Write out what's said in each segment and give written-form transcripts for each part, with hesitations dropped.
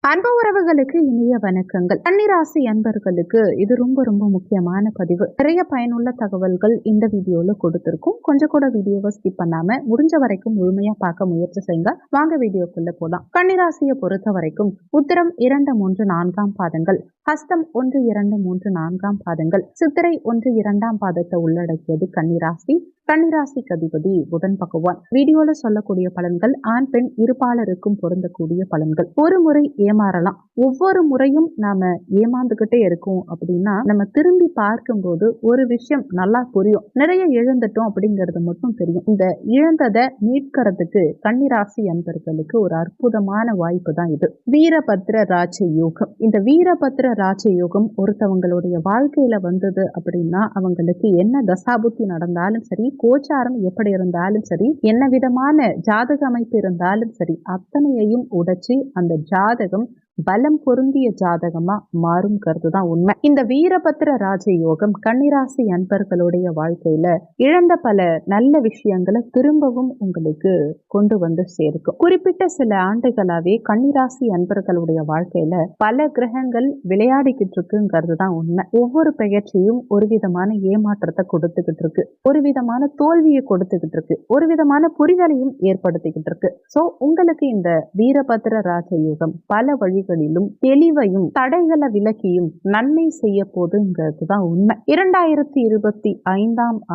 அன்பு உறவுகளுக்கு இனிய வணக்கங்கள். கன்னிராசி அன்பர்களுக்கு இது ரொம்ப ரொம்ப முக்கியமான பதிவு. நிறைய பயனுள்ள தகவல்கள் இந்த வீடியோல கொடுத்திருக்கும். கொஞ்சம் கூட வீடியோவை ஸ்கிப் பண்ணாம முடிஞ்ச வரைக்கும் முழுமையா பார்க்க முயற்சி செய்யுங்க. வாங்க வீடியோக்குள்ள போலாம். கன்னிராசியை பொறுத்த வரைக்கும் உத்திரம் 2, 3, 4 பாதங்கள், ஹஸ்தம் 1, 2, 3, 4 பாதங்கள், சித்திரை 1, 2 பாதத்தை உள்ளடக்கியது கன்னிராசி. கன்னிராசிக்கு அதிபதி புதன் பகவான். வீடியோல சொல்லக்கூடிய பலன்கள் ஆண் பெண் இருபாலருக்கும் பொருந்தக்கூடிய பலன்கள். ஒரு முறை ஏமாறலாம், ஒவ்வொரு முறையும் நாம ஏமாந்துகிட்டே இருக்கோம் அப்படின்னா நம்ம திரும்பி பார்க்கும்போது ஒரு விஷயம் நல்லா புரியும். நிறைய இழந்துட்டோம் அப்படிங்கிறது மட்டும் தெரியும். இந்த இழந்ததை மீட்கிறதுக்கு கன்னிராசி அன்பர்களுக்கு ஒரு அற்புதமான வாய்ப்பு தான் இது. வீரபத்ர ராஜ யோகம். இந்த வீரபத்ர ராஜ யோகம் ஒருத்தவங்களுடைய வாழ்க்கையில வந்தது அப்படின்னா அவங்களுக்கு என்ன தசாபுத்தி நடந்தாலும் சரி, கோச்சாரம் எப்படி இருந்தாலும் சரி, என்ன விதமான ஜாதக அமைப்பு இருந்தாலும் சரி, அத்தனையையும் உடைச்சி அந்த ஜாதகம் பலம் பொருந்திய ஜாதகமா மாறும்ங்கிறது தான் உண்மை. இந்த வீரபத்ர ராஜயோகம் கன்னிராசி அன்பர்களுடைய வாழ்க்கையில இழந்த பல நல்ல விஷயங்களை திரும்பவும் உங்களுக்கு கொண்டு வந்து சேர்க்கும். குறிப்பிட்ட சில ஆண்டுகளாவே கன்னிராசி அன்பர்களுடைய வாழ்க்கையில பல கிரகங்கள் விளையாடிக்கிட்டு இருக்குங்கிறது தான் உண்மை. ஒவ்வொரு பெயர்ச்சியும் ஒரு விதமான ஏமாற்றத்தை கொடுத்துக்கிட்டு இருக்கு, ஒரு விதமான தோல்வியை கொடுத்துக்கிட்டு இருக்கு, ஒரு விதமான புரிதலையும் ஏற்படுத்திக்கிட்டு இருக்கு. சோ உங்களுக்கு இந்த வீரபத்ர ராஜயோகம் பல வழி தெளிவையும் தடைகளை விலக்கியும் நன்மை செய்ய போதுங்கிறதுதான் உண்மை. 2025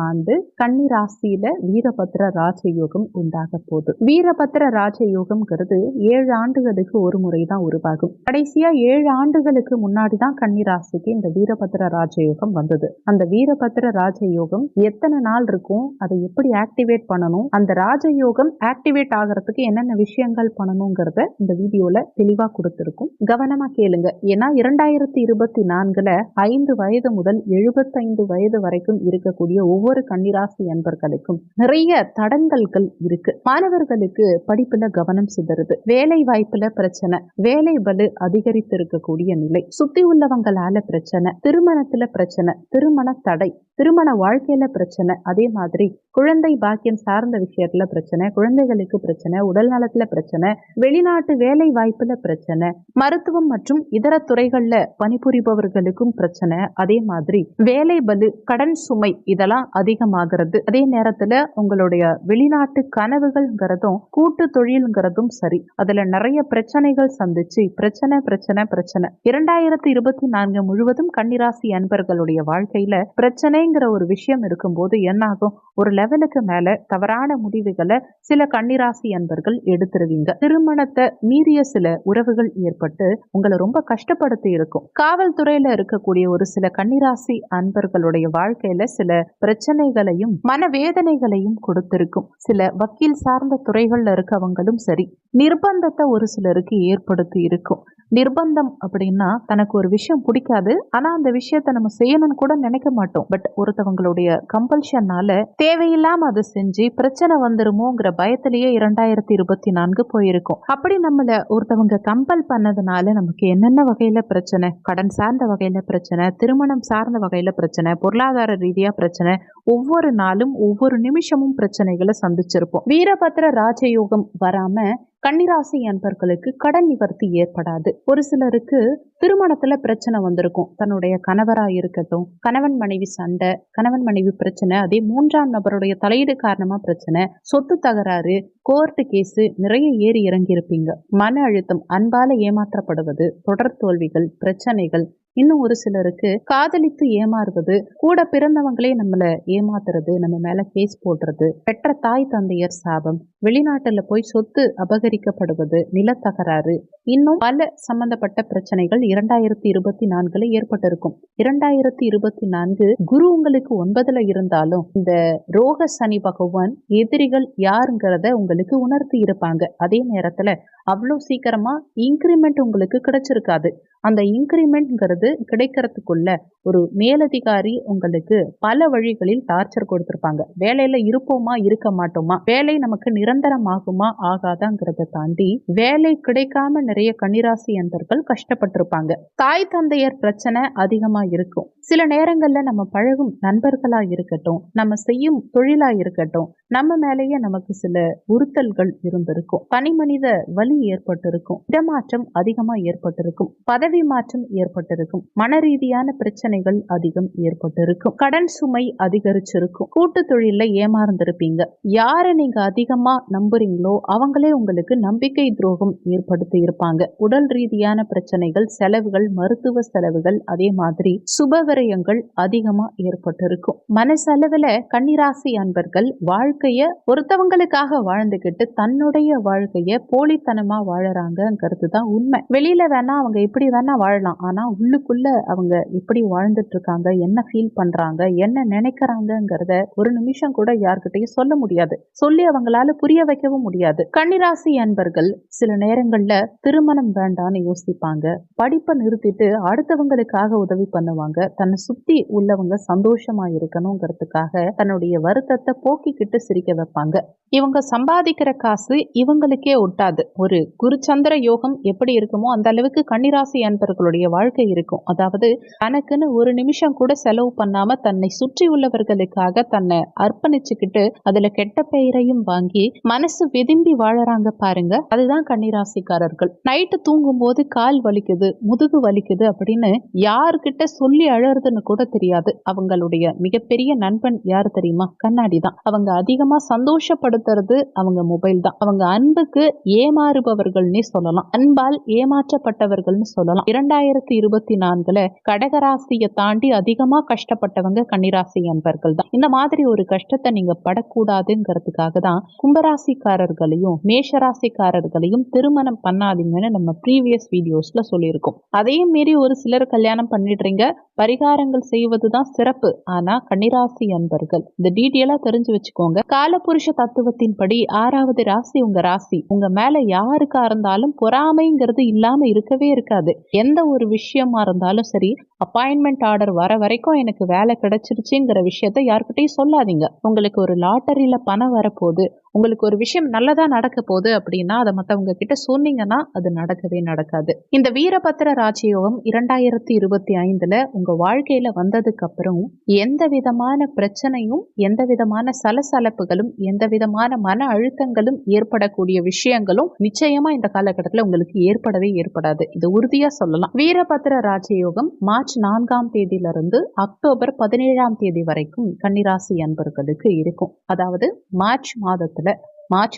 ஆண்டு கன்னிராசியில வீரபத்ர ராஜயோகம் உண்டாக போகுது. வீரபத்ர ராஜயோகம்ங்கிறது 7 ஆண்டுகளுக்கு ஒரு முறைதான் உருவாகும். கடைசியா 7 ஆண்டுகளுக்கு முன்னாடிதான் கன்னிராசிக்கு இந்த வீரபத்ர ராஜயோகம் வந்தது. அந்த வீரபத்ர ராஜயோகம் எத்தனை நாள் இருக்கும், அதை எப்படி ஆக்டிவேட் பண்ணணும், அந்த ராஜயோகம் ஆக்டிவேட் ஆகிறதுக்கு என்னென்ன விஷயங்கள் பண்ணணுங்கிறத இந்த வீடியோல தெளிவா கொடுத்திருக்கும். கவனமா கேளுங்க. ஏன்னா 2024 5 வயது முதல் 75 வயது வரைக்கும் இருக்கக்கூடிய ஒவ்வொரு கன்னிராசி அன்பர்களுக்கும் நிறைய தடங்கல்கள் இருக்கு. மாணவர்களுக்கு படிப்புல கவனம் சிதறுது, வேலை வாய்ப்புல பிரச்சனை, வேலை பளு அதிகரித்து இருக்கக்கூடிய நிலை, சுத்தி உள்ளவங்களால பிரச்சனை, திருமணத்துல பிரச்சனை, திருமண தடை, திருமண வாழ்க்கையில பிரச்சனை, அதே மாதிரி குழந்தை பாக்கியம் சார்ந்த விஷயத்துல பிரச்சனை, குழந்தைகளுக்கு பிரச்சனை, உடல் நலத்துல பிரச்சனை, வெளிநாட்டு வேலை வாய்ப்புல பிரச்சனை, மருத்துவம் மற்றும் இதர துறைகள்ல பணிபுரிபவர்களுக்கும் பிரச்சனை, அதே மாதிரி வேலை பளு, கடன் சுமை இதெல்லாம் அதிகமாகிறது. அதே நேரத்துல உங்களுடைய வெளிநாட்டு கனவுகள்ங்கிறதும் கூட்டு தொழில்ங்கிறதும் சரி, அதுல நிறைய பிரச்சனைகள் சந்திச்சு பிரச்சனை பிரச்சனை பிரச்சனை. 2024 முழுவதும் கன்னிராசி அன்பர்களுடைய வாழ்க்கையில பிரச்சனைங்கிற ஒரு விஷயம் இருக்கும்போது என்னாகும், ஒரு லெவலுக்கு மேல தவறான முடிவுகளை சில கன்னிராசி அன்பர்கள் எடுத்துருவீங்க. திருமணத்தை மீறிய சில உறவுகள் ஏற்பட்டு உங்களை ரொம்ப கஷ்டப்படுத்தி இருக்கும். காவல்துறையில இருக்கக்கூடிய ஒரு சில கன்னிராசி அன்பர்களுடைய வாழ்க்கையில சில பிரச்சனைகளையும் மனவேதனைகளையும் கொடுத்திருக்கும். சில வக்கீல் சார்ந்த துறைகள்ல இருக்கவங்களும் சரி, நிர்பந்தத்தை ஒரு சிலருக்கு ஏற்படுத்தி இருக்கும். நிர்பந்தம் அப்படின்னா தனக்கு ஒரு விஷயம் பிடிக்காது, ஆனா அந்த விஷயத்த நம்ம செய்யணும்னு கூட நினைக்க மாட்டோம். பட் ஒருத்தவங்களுடைய கம்பல்ஷனால தேவையில்லாம அதை செஞ்சு பிரச்சனை வந்துருமோங்கிற பயத்திலேயே 2024 போயிருக்கும். அப்படி நம்மள ஒருத்தவங்க கம்பல் பண்ணதுனால நமக்கு என்னென்ன வகையில பிரச்சனை, கடன் சார்ந்த வகையில பிரச்சனை, திருமணம் சார்ந்த வகையில பிரச்சனை, பொருளாதார ரீதியா பிரச்சனை, ஒவ்வொரு நாளும் ஒவ்வொரு நிமிஷமும் பிரச்சனைகளை சந்திச்சிருப்போம். வீரபத்ர ராஜயோகம் வராம கன்னிராசி அன்பர்களுக்கு கடன் நிவர்த்தி ஏற்படாது. ஒரு சிலருக்கு திருமணத்துல பிரச்சனை வந்திருக்கும். தன்னுடைய கணவரா இருக்கட்டும், கணவன் மனைவி சண்டை, கணவன் மனைவி பிரச்சனை, அதே 3ஆம் நபருடைய தலையீடு காரணமா பிரச்சனை, சொத்து தகராறு, கோர்ட்டு கேஸு நிறைய ஏறி இறங்கி இருப்பீங்க. மன அழுத்தம், அன்பால ஏமாற்றப்படுவது, தொடர் தோல்விகள், பிரச்சனைகள், இன்னும் ஒரு சிலருக்கு காதலித்து ஏமாறுவது, கூட பிறந்தவங்களே நம்மள ஏமாத்துறது, நம்ம மேல கேஸ் போடுறது, பெற்ற தாய் தந்தையர் சாபம், வெளிநாட்டுல போய் சொத்து அபகரிக்கப்படுவது, நிலத்தகராறு, இன்னும் பல சம்பந்தப்பட்ட பிரச்சனைகள் 2024 ஏற்பட்டிருக்கும். 2024 குரு உங்களுக்கு 9ல இருந்தாலும் இந்த ரோக சனி பகவான் எதிரிகள் யாருங்கிறத உங்களுக்கு உணர்த்தி இருப்பாங்க. அதே நேரத்துல அவ்வளோ சீக்கிரமா இன்கிரிமெண்ட் உங்களுக்கு கிடைச்சிருக்காது. அந்த இன்கிரிமெண்ட்ங்கிறது கிடைக்கிறதுக்குள்ள ஒரு மேலதிகாரி உங்களுக்கு பல வழிகளில் டார்ச்சர் கொடுத்திருப்பாங்க. வேலையில இருப்போமா இருக்க மாட்டோமா, வேலை நமக்கு நிரந்தரமாகுமா ஆகாதாங்கிறத தாண்டி வேலை கிடைக்காம நிறைய கன்னிராசி அன்பர்கள் கஷ்டப்பட்டிருப்பாங்க. தாய் தந்தையர் பிரச்சனை அதிகமா இருக்கும். சில நேரங்கள்ல நம்ம பழகும் நண்பர்களா இருக்கட்டும், நம்ம செய்யும் தொழிலா இருக்கட்டும், நம்ம மேலேயே நமக்கு சில உறுத்தல்கள் இருந்திருக்கும், தனி மனித வலி ஏற்பட்டிருக்கும், இடமாற்றம் அதிகமா ஏற்பட்டிருக்கும், பதவி மாற்றம் ஏற்பட்டிருக்கும், மன ரீதியான பிரச்சனைகள் அதிகம் ஏற்பட்டிருக்கும், கடன் சுமை அதிகரிச்சிருக்கும், கூட்டு தொழில ஏமாறந்திருப்பீங்க. யாரை நீங்க அதிகமா நம்புறீங்களோ அவங்களே உங்களுக்கு நம்பிக்கை துரோகம் ஏற்படுத்தி இருப்பாங்க. உடல் ரீதியான பிரச்சனைகள், செலவுகள், மருத்துவ செலவுகள், அதே மாதிரி சுபவிரயங்கள் அதிகமா ஏற்பட்டிருக்கும். மனசளவுல கன்னிராசி அன்பர்கள் வாழ்க்கைய ஒருத்தவங்களுக்காக வாழ்ந்துகிட்டு தன்னுடைய வாழ்க்கைய போலித்தனமா வாழறாங்கிறது தான் உண்மை. வெளியில வேணா அவங்க இப்படி வேணா வாழலாம், ஆனா உள்ளுக்குள்ள அவங்க இப்படி வாழ்ந்துட்டு இருக்காங்க, என்ன ஃபீல் பண்றாங்க, என்ன நினைக்கிறாங்கிறத ஒரு நிமிஷம் கூட யார்கிட்டயும் சொல்ல முடியாது, சொல்லி அவங்களால புரிய வைக்கவும் முடியாது. கன்னிராசி அன்பர்கள் சில நேரங்கள்ல திருமணம் வேண்டான்னு யோசிப்பாங்க, படிப்பை நிறுத்திட்டு அடுத்தவங்களுக்காக உதவி பண்ணுவாங்க, தன்னை சுத்தி உள்ளவங்க சந்தோஷமா இருக்கணுங்கிறதுக்காக தன்னுடைய வருத்தத்தை போக்கிக்கிட்டு சிரிக்க வைப்பாங்க. இவங்க சம்பாதிக்கிற காசு இவங்களுக்கே ஒட்டாது. ஒரு குருச்சந்திர யோகம் எப்படி இருக்குமோ அந்த அளவுக்கு கன்னிராசி அன்பர்களுடைய வாழ்க்கை இருக்கும். அதாவது தனக்குன்னு ஒரு நிமிஷம் கூட செலவு பண்ணாம தன்னை சுற்றி உள்ளவர்களுக்காக தன்னை அர்ப்பணிச்சுக்கிட்டு அதுல கெட்ட பெயரையும் வாங்கி மனசு விரும்பி வாழறாங்க பாருங்க, அதுதான் கன்னிராசிக்காரர்கள். நைட்டு தூங்கும் போது கால் வலிக்குது, முதுகு வலிக்குது அப்படின்னு யாருக்கிட்ட சொல்லி அழறதுன்னு கூட தெரியாது. அவங்களுடைய மிகப்பெரிய நண்பன் யாரு தெரியுமா? கண்ணாடி தான். அவங்க அதிகமா சந்தோஷப்படுத்துறது அவங்க மொபைல் தான். அவங்க அன்புக்கு ஏமாறுபவர்கள்னே சொல்லலாம், அன்பால் ஏமாற்றப்பட்டவர்கள்னு சொல்லலாம். 2024 கடகராசியை தாண்டி அதிகமா கஷ்டப்பட்டவங்க கன்னிராசி அன்பர்கள் தான். இந்த மாதிரி ஒரு கஷ்டத்தை நீங்க படக்கூடாதுங்கிறதுக்காக தான் கும்பராசிக்காரர்களையும் மேஷராசிக்காரர்களையும் திருமணம் பண்ணாதீங்கன்னு நம்ம ப்ரீவியஸ் வீடியோஸ்ல சொல்லியிருக்கோம். அதையும் மீறி ஒரு சிலர் கல்யாணம் பண்ணிடுறீங்க. பரிகாரங்கள் செய்வதுதான் சிறப்பு. ஆனா கன்னிராசி அன்பர்கள் இந்த டீட்டெயிலா தெரிஞ்சு வச்சுக்கோங்க. காலபுருஷ தத்துவத்தின்படி 6வது ராசி உங்க ராசி. உங்க மேல யாருக்கா இருந்தாலும் பொறாமைங்கிறது இல்லாம இருக்கவே இருக்காது. எந்த ஒரு விஷயமா இருந்தாலும் சரி, அப்பாயின்மெண்ட் ஆர்டர் வர வரைக்கும் எனக்கு வேலை கிடைச்சிருச்சுங்கிற விஷயத்த யார்கிட்டையும் சொல்லாதீங்க. உங்களுக்கு ஒரு லாட்டரியில பணம் வரப்போகுது, உங்களுக்கு ஒரு விஷயம் நல்லதா நடக்க போகுது அப்படின்னா அதை மற்றவங்க கிட்ட சொன்னீங்கன்னா அது நடக்கவே நடக்காது. இந்த வீரபத்திர ராஜயோகம் 2025 உங்க வாழ்க்கையில வந்ததுக்கு அப்புறம் எந்த விதமான பிரச்சனையும், எந்த விதமான சலசலப்புகளும், எந்த விதமான மன அழுத்தங்களும் ஏற்படக்கூடிய விஷயங்களும் நிச்சயமா இந்த காலகட்டத்தில் உங்களுக்கு ஏற்படவே ஏற்படாது. இது உறுதியா சொல்லலாம். வீரபத்திர ராஜயோகம் மார்ச் 4ஆம் தேதியிலிருந்து அக்டோபர் 17ஆம் தேதி வரைக்கும் கன்னிராசி அன்பர்களுக்கு இருக்கும். அதாவது மார்ச்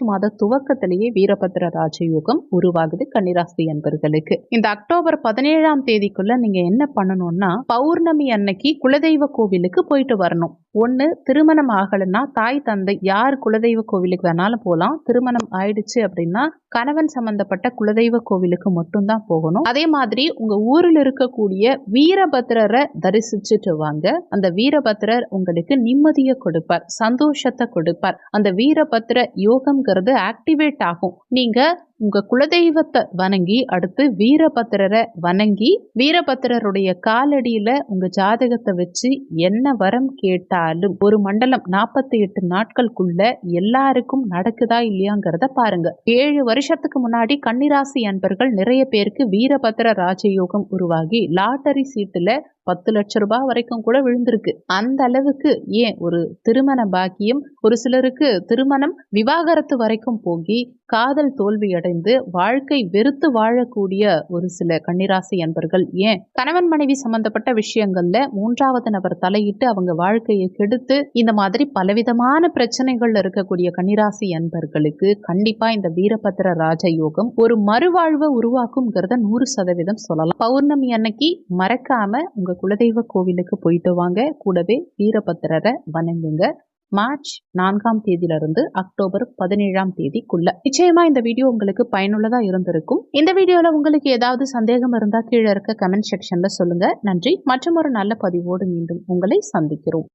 மாத துவக்கத்திலேயே வீரபத்திர ராஜயோகம் உருவாகுது கன்னிராசி அன்பர்களுக்கு. இந்த அக்டோபர் 17ஆம் தேதிக்குள்ள நீங்க என்ன பண்ணணும்னா, பௌர்ணமி அன்னைக்கு குலதெய்வ கோவிலுக்கு போயிட்டு வரணும். ஒண்ணு, திருமணம் ஆகலைன்னா தாய் தந்தை யார் குலதெய்வ கோவிலுக்கு வேணாலும் போகலாம். திருமணம் ஆயிடுச்சு அப்படின்னா கணவன் சம்பந்தப்பட்ட குலதெய்வ கோவிலுக்கு மட்டும்தான் போகணும். அதே மாதிரி உங்க ஊரில் இருக்கக்கூடிய வீரபத்திரரை தரிசிச்சுட்டு வாங்க. அந்த வீரபத்திரர் உங்களுக்கு நிம்மதியை கொடுப்பார், சந்தோஷத்தை கொடுப்பார். அந்த வீரபத்திர யோகம்ங்கிறது ஆக்டிவேட் ஆகும். நீங்க உங்க குலதெய்வத்தை வணங்கி அடுத்து வீரபத்திரரை வணங்கி வீரபத்திரருடைய காலடியில உங்க ஜாதகத்தை வச்சு என்ன வரம் கேட்டாலும் ஒரு மண்டலம் 48 நாட்களுக்குள்ள எல்லாருக்கும் நடக்குதா இல்லையாங்கிறத பாருங்க. 7 வருஷத்துக்கு முன்னாடி கன்னிராசி அன்பர்கள் நிறைய பேருக்கு வீரபத்திர ராஜயோகம் உருவாகி லாட்டரி சீட்டுல 10 லட்சம் ரூபாய் வரைக்கும் கூட விழுந்திருக்கு. அந்த அளவுக்கு ஏன் ஒரு திருமண பாக்கியம், ஒரு சிலருக்கு திருமணம் விவாகரத்து வரைக்கும் போகி காதல் தோல்வி அடைந்து வாழ்க்கை வெறுத்து வாழக்கூடிய ஒரு சில கன்னிராசி அன்பர்கள், ஏன் கணவன் மனைவி சம்பந்தப்பட்ட விஷயங்கள்ல 3வது நபர் தலையிட்டு அவங்க வாழ்க்கையை கெடுத்து இந்த மாதிரி பலவிதமான பிரச்சனைகள் இருக்கக்கூடிய கன்னிராசி அன்பர்களுக்கு கண்டிப்பா இந்த வீரபத்திர ராஜயோகம் ஒரு மறுவாழ்வை உருவாக்கும்ங்கிறத 100% சொல்லலாம். பௌர்ணமி அன்னைக்கு மறக்காம உங்க குலதெய்வ கோவிலுக்கு போயிட்டு வாங்க. கூடவே வீரபத்திரரை வணங்குங்க. மார்ச் 4ஆம் தேதியிலிருந்து அக்டோபர் 17ஆம் தேதிக்குள்ள. நிச்சயமா இந்த வீடியோ உங்களுக்கு பயனுள்ளதா இருந்திருக்கும். இந்த வீடியோல உங்களுக்கு ஏதாவது சந்தேகம் இருந்தா கீழே இருக்க கமெண்ட் செக்ஷன்ல சொல்லுங்க. நன்றி. மற்றும் ஒரு நல்ல பதிவோடு மீண்டும் உங்களை சந்திக்கிறோம்.